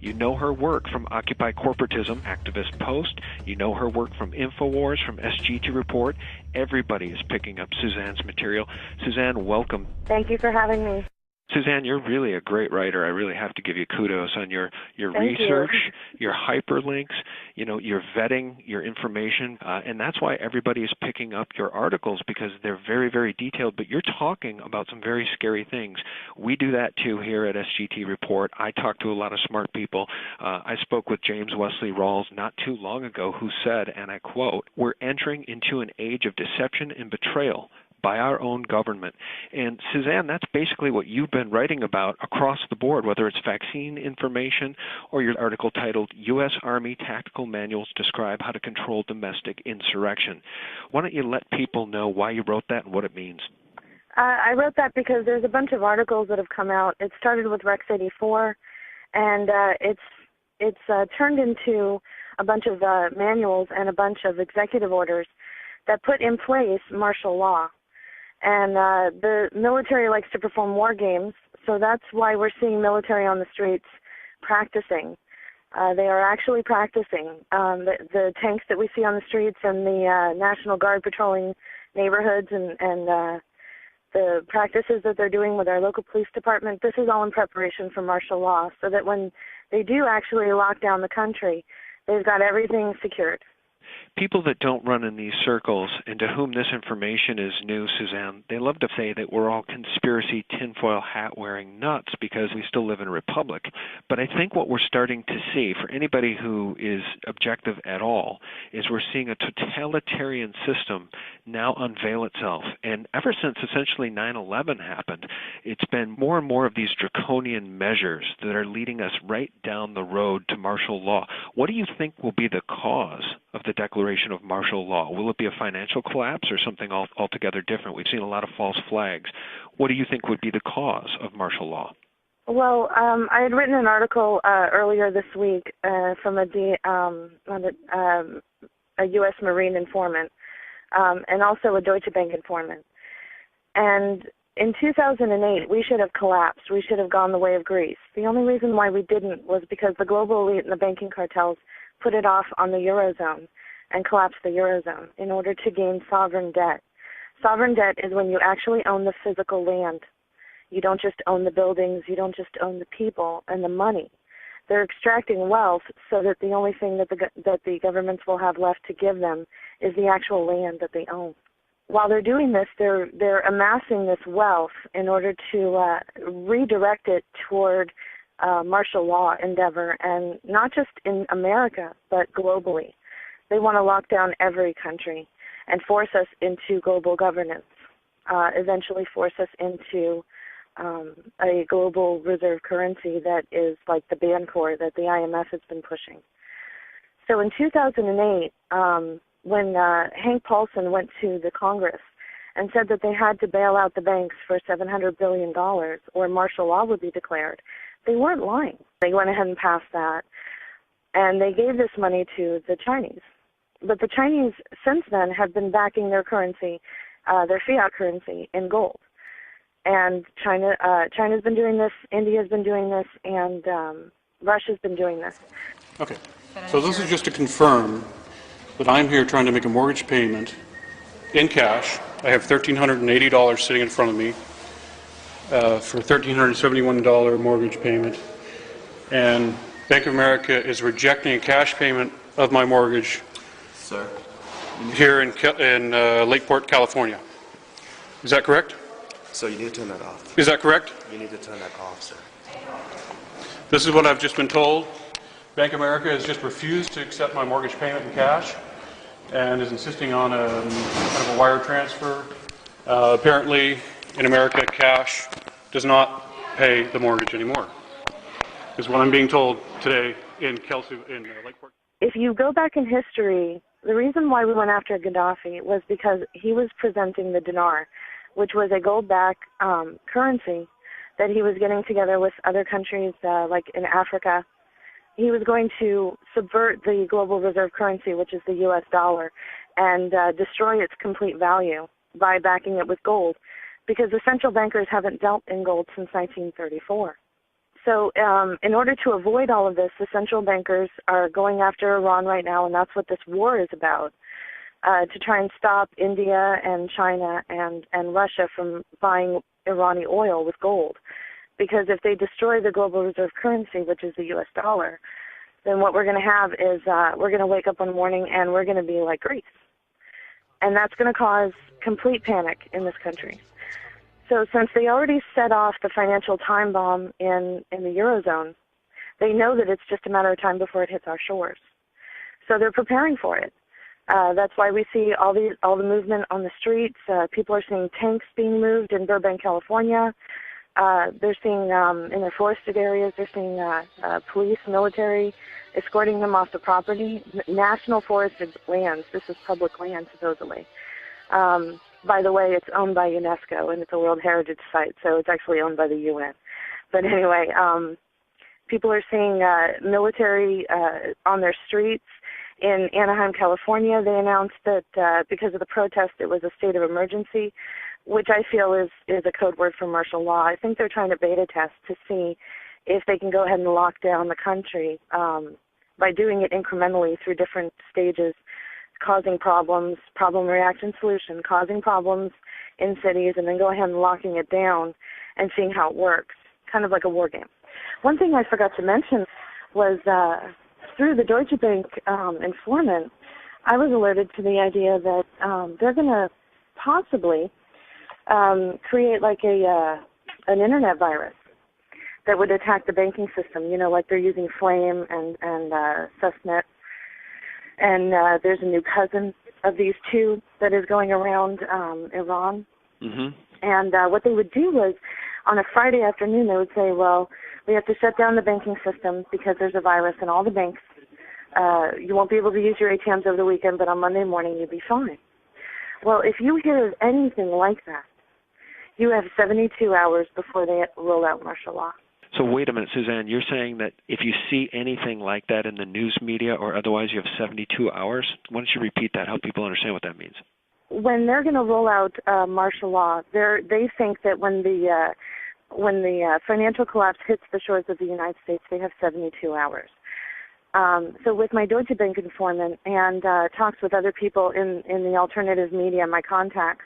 You know her work from Occupy Corporatism, Activist Post. You know her work from InfoWars, from SGT Report. Everybody is picking up Suzanne's material. Suzanne, welcome. Thank you for having me. Suzanne, you're really a great writer. I really have to give you kudos on your Thank research, you. your hyperlinks, your vetting, your information, and that's why everybody is picking up your articles, because they're very, very detailed, but you're talking about some very scary things. We do that too here at SGT Report. I talk to a lot of smart people. I spoke with James Wesley Rawls not too long ago, who said, and I quote, "We're entering into an age of deception and betrayal by our own government." And Suzanne, that's basically what you've been writing about across the board, whether it's vaccine information or your article titled U.S. Army Tactical Manuals Describe How to Control Domestic Insurrection. Why don't you let people know why you wrote that and what it means? I wrote that because there's a bunch of articles that have come out. It started with Rex 84, and it's turned into a bunch of manuals and a bunch of executive orders that put in place martial law. And the military likes to perform war games, so that's why we're seeing military on the streets practicing. They are actually practicing. The tanks that we see on the streets and the National Guard patrolling neighborhoods and the practices that they're doing with our local police department, this is all in preparation for martial law, so that when they do actually lock down the country, they've got everything secured. People that don't run in these circles and to whom this information is new, Suzanne, they love to say that we're all conspiracy tinfoil hat-wearing nuts because we still live in a republic. But I think what we're starting to see, for anybody who is objective at all, is we're seeing a totalitarian system now unveil itself. And ever since essentially 9/11 happened, it's been more and more of these draconian measures that are leading us right down the road to martial law. What do you think will be the cause of the declaration of martial law? Will it be a financial collapse or something altogether different? We've seen a lot of false flags. What do you think would be the cause of martial law? Well, I had written an article earlier this week from a U.S. Marine informant and also a Deutsche Bank informant. And in 2008, we should have collapsed. We should have gone the way of Greece. The only reason why we didn't was because the global elite and the banking cartels put it off on the Eurozone and collapsed the Eurozone in order to gain sovereign debt. Sovereign debt is when you actually own the physical land. You don't just own the buildings, you don't just own the people and the money. They're extracting wealth so that the only thing that the governments will have left to give them is the actual land that they own. While they're doing this, they're amassing this wealth in order to redirect it toward martial law endeavor, and not just in America, but globally. They want to lock down every country and force us into global governance, eventually force us into a global reserve currency that is like the Bancor that the IMF has been pushing. So in 2008, when Hank Paulson went to the Congress and said that they had to bail out the banks for $700 billion or martial law would be declared, they weren't lying. They went ahead and passed that, and they gave this money to the Chinese. But the Chinese, since then, have been backing their currency, their fiat currency, in gold. And China's been doing this, India's been doing this, and Russia's been doing this. Okay. So this is just to confirm that I'm here trying to make a mortgage payment in cash. I have $1,380 sitting in front of me for a $1,371 mortgage payment. And Bank of America is rejecting a cash payment of my mortgage here in Lakeport, California. Is that correct? So you need to turn that off. Is that correct? You need to turn that off, sir. This is what I've just been told. Bank of America has just refused to accept my mortgage payment in cash and is insisting on kind of a wire transfer. Apparently, in America, cash does not pay the mortgage anymore, is what I'm being told today in Lakeport. If you go back in history, the reason why we went after Gaddafi was because he was presenting the dinar, which was a gold-backed currency that he was getting together with other countries like in Africa. He was going to subvert the global reserve currency, which is the U.S. dollar, and destroy its complete value by backing it with gold, because the central bankers haven't dealt in gold since 1934. So in order to avoid all of this, the central bankers are going after Iran right now, and that's what this war is about, to try and stop India and China and Russia from buying Iranian oil with gold. Because if they destroy the global reserve currency, which is the U.S. dollar, then what we're going to have is we're going to wake up one morning and we're going to be like Greece. And that's going to cause complete panic in this country. So since they already set off the financial time bomb in the Eurozone, they know that it's just a matter of time before it hits our shores. So they're preparing for it. That's why we see all the movement on the streets. People are seeing tanks being moved in Burbank, California. They're seeing in their forested areas, they're seeing police, military, escorting them off the property. National forested lands. This is public land, supposedly. By the way, it's owned by UNESCO, and it's a World Heritage Site, so it's actually owned by the UN. But anyway, people are seeing military on their streets. In Anaheim, California, they announced that because of the protest, it was a state of emergency, which I feel is a code word for martial law. I think they're trying to beta test to see if they can go ahead and lock down the country by doing it incrementally through different stages, causing problems, problem, reaction, solution, causing problems in cities, and then go ahead and locking it down and seeing how it works, kind of like a war game. One thing I forgot to mention was through the Deutsche Bank informant, I was alerted to the idea that they're going to possibly create like an internet virus that would attack the banking system, like they're using Flame and Susnet. And there's a new cousin of these two that is going around Iran. Mm-hmm. And what they would do was, on a Friday afternoon, they would say, well, we have to shut down the banking system because there's a virus in all the banks. You won't be able to use your ATMs over the weekend, but on Monday morning you'll be fine. Well, if you hear of anything like that, you have 72 hours before they roll out martial law. So wait a minute, Suzanne, you're saying that if you see anything like that in the news media or otherwise, you have 72 hours? Why don't you repeat that, help people understand what that means? When they're going to roll out martial law, they think that when the financial collapse hits the shores of the United States, they have 72 hours. So with my Deutsche Bank informant and talks with other people in the alternative media, my contacts,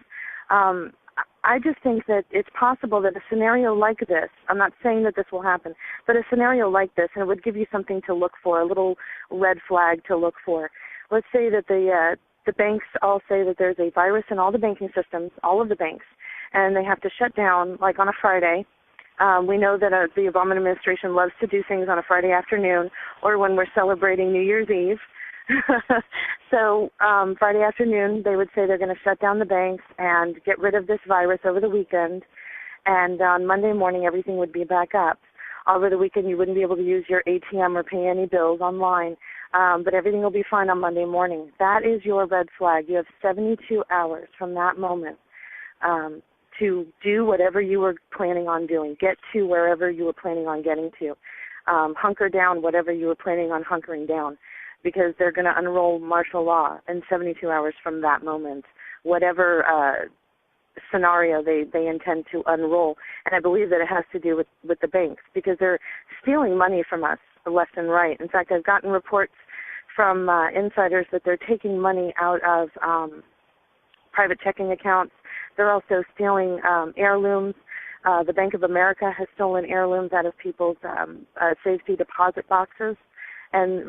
I just think that it's possible that a scenario like this, I'm not saying that this will happen, but a scenario like this, and it would give you something to look for, a little red flag to look for. Let's say that the banks all say that there's a virus in all the banking systems, all of the banks, and they have to shut down, like on a Friday. We know that the Obama administration loves to do things on a Friday afternoon or when we're celebrating New Year's Eve. So Friday afternoon, they would say they're going to shut down the banks and get rid of this virus over the weekend. And on Monday morning, everything would be back up. Over the weekend, you wouldn't be able to use your ATM or pay any bills online, but everything will be fine on Monday morning. That is your red flag. You have 72 hours from that moment to do whatever you were planning on doing, get to wherever you were planning on getting to, hunker down whatever you were planning on hunkering down, because they're going to unroll martial law in 72 hours from that moment, whatever scenario they intend to unroll. And I believe that it has to do with the banks, because they're stealing money from us left and right. In fact, I've gotten reports from insiders that they're taking money out of private checking accounts. They're also stealing heirlooms. The Bank of America has stolen heirlooms out of people's safety deposit boxes and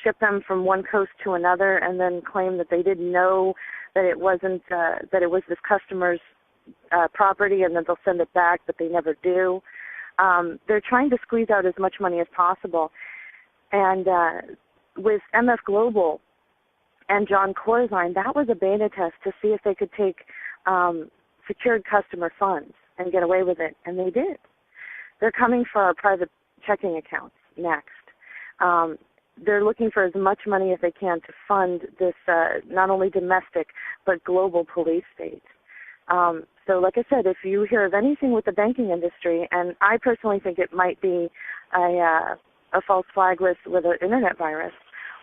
ship them from one coast to another, and then claim that they didn't know that it wasn't that it was this customer's property, and then they'll send it back, but they never do. They're trying to squeeze out as much money as possible. And with MF Global and John Corzine, that was a beta test to see if they could take secured customer funds and get away with it, and they did. They're coming for our private checking accounts next. They're looking for as much money as they can to fund this not only domestic but global police state. So like I said, if you hear of anything with the banking industry, and I personally think it might be a false flag with an internet virus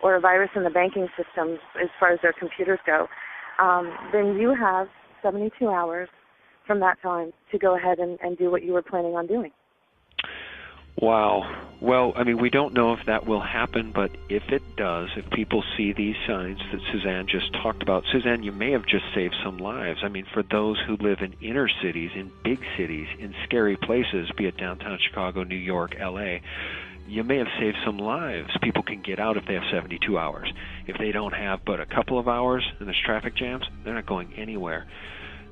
or a virus in the banking system as far as their computers go, then you have 72 hours from that time to go ahead and do what you were planning on doing. Wow. Well, I mean, we don't know if that will happen, but if it does, if people see these signs that Suzanne just talked about, Suzanne, you may have just saved some lives. I mean, for those who live in inner cities, in big cities, in scary places, be it downtown Chicago, New York, L.A., you may have saved some lives. People can get out if they have 72 hours. If they don't have but a couple of hours and there's traffic jams, they're not going anywhere.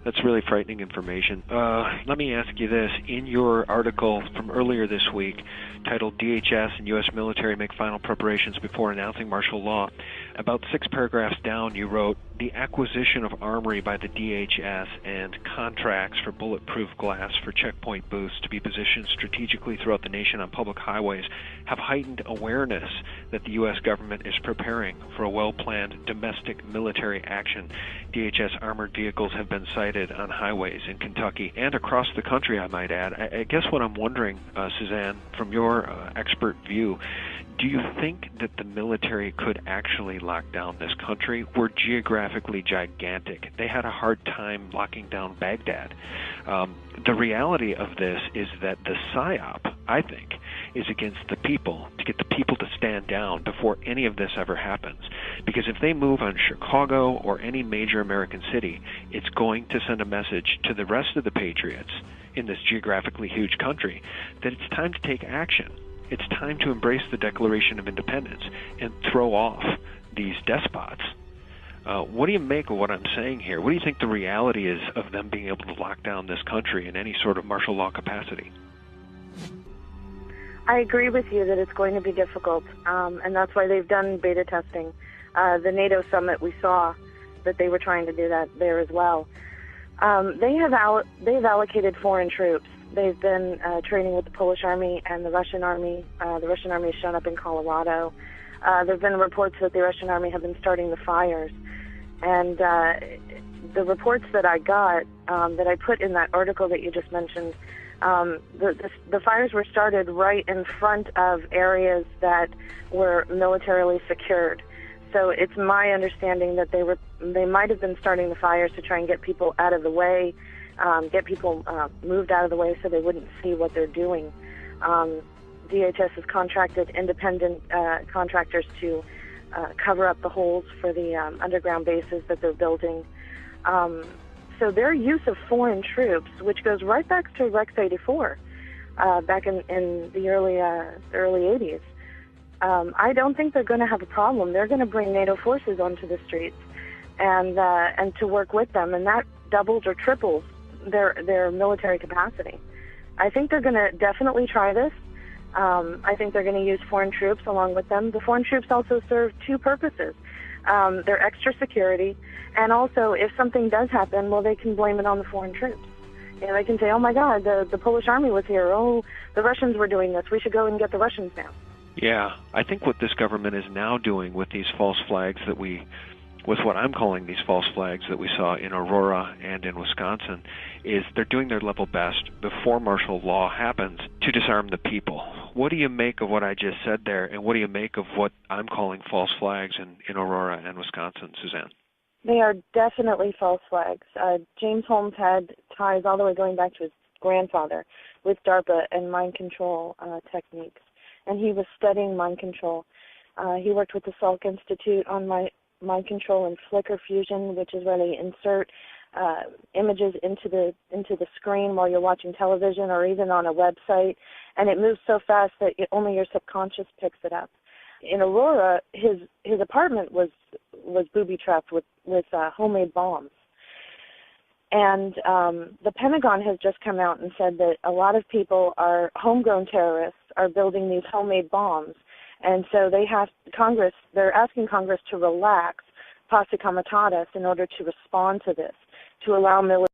That's really frightening information. Let me ask you this. In your article from earlier this week, titled DHS and U.S. Military Make Final Preparations Before Announcing Martial Law, about 6 paragraphs down you wrote, the acquisition of armory by the DHS and contracts for bulletproof glass for checkpoint booths to be positioned strategically throughout the nation on public highways have heightened awareness that the U.S. government is preparing for a well-planned domestic military action. DHS armored vehicles have been sighted on highways in Kentucky and across the country, I might add. I guess what I'm wondering, Suzanne, from your expert view, do you think that the military could actually lock down this country? We're geographically gigantic. They had a hard time locking down Baghdad. The reality of this is that the PSYOP, I think, is against the people, to get the people to stand down before any of this ever happens. Because if they move on Chicago or any major American city, it's going to send a message to the rest of the patriots in this geographically huge country that it's time to take action. It's time to embrace the Declaration of Independence and throw off these despots. What do you make of what I'm saying here? What do you think the reality is of them being able to lock down this country in any sort of martial law capacity? I agree with you that it's going to be difficult, and that's why they've done beta testing. The NATO summit, we saw that they were trying to do that there as well. They've allocated foreign troops. They've been training with the Polish army and the Russian army. The Russian army has shown up in Colorado. There have been reports that the Russian army have been starting the fires. And the reports that I got, that I put in that article that you just mentioned, the fires were started right in front of areas that were militarily secured. So it's my understanding that they might have been starting the fires to try and get people out of the way, get people moved out of the way so they wouldn't see what they're doing. DHS has contracted independent contractors to cover up the holes for the underground bases that they're building. So their use of foreign troops, which goes right back to Rex 84, back in the early 80s, I don't think they're going to have a problem. They're going to bring NATO forces onto the streets and to work with them, and that doubles or triples their military capacity. I think they're going to definitely try this. I think they're going to use foreign troops along with them. The foreign troops also serve 2 purposes. They're extra security, and also if something does happen, well, they can blame it on the foreign troops. You know, they can say, oh my God, the Polish army was here. Oh, the Russians were doing this. We should go and get the Russians now. Yeah, I think what this government is now doing with these false flags with what I'm calling these false flags that we saw in Aurora and in Wisconsin, is they're doing their level best before martial law happens to disarm the people. What do you make of what I just said there, and what do you make of what I'm calling false flags in Aurora and Wisconsin, Suzanne? They are definitely false flags. James Holmes had ties all the way going back to his grandfather with DARPA and mind control techniques, and he was studying mind control. He worked with the Salk Institute on mind control and flicker fusion, which is where they insert images into the screen while you're watching television or even on a website, and it moves so fast that only your subconscious picks it up. In Aurora, his apartment was booby-trapped with homemade bombs. And the Pentagon has just come out and said that a lot of people homegrown terrorists are building these homemade bombs. And so they're asking Congress to relax posse comitatus in order to respond to this, to allow military